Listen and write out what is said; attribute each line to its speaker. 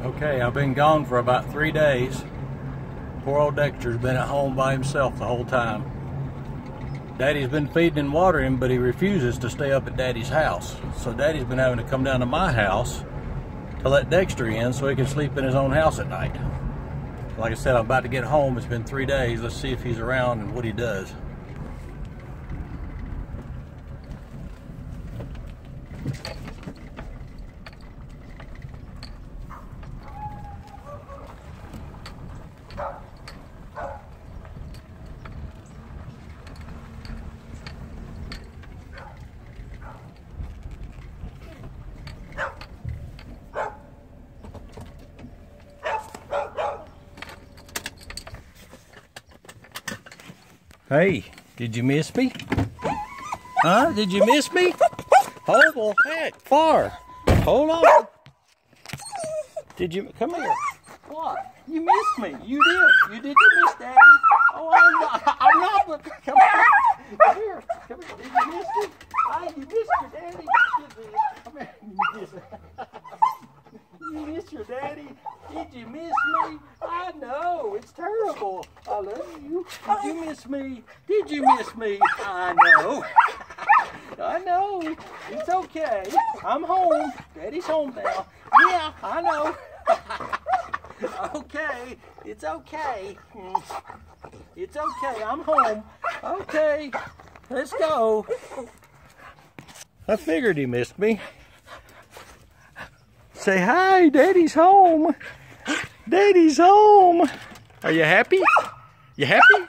Speaker 1: Okay, I've been gone for about 3 days. Poor old Dexter's been at home by himself the whole time. Daddy's been feeding and watering him, but he refuses to stay up at Daddy's house. So Daddy's been having to come down to my house to let Dexter in so he can sleep in his own house at night. Like I said, I'm about to get home. It's been 3 days. Let's see if he's around and what he does. Hey, did you miss me? Huh? Did you miss me? Hold on, heck, far. Hold on. Did you, come here. What? You missed me. You did. Did you miss Daddy? Oh, I'm not, but come here. Come here. Come here. Did you miss me? Hey, you missed your daddy. Come here. You missed your daddy. Did you miss me? I know. It's terrible. I love you. Did you miss me? Did you miss me? I know. I know. It's okay. I'm home. Daddy's home now. Yeah, I know. Okay. It's okay. It's okay. I'm home. Okay. Let's go. I figured he missed me. Say hi, Daddy's home. Daddy's home. Are you happy? You happy?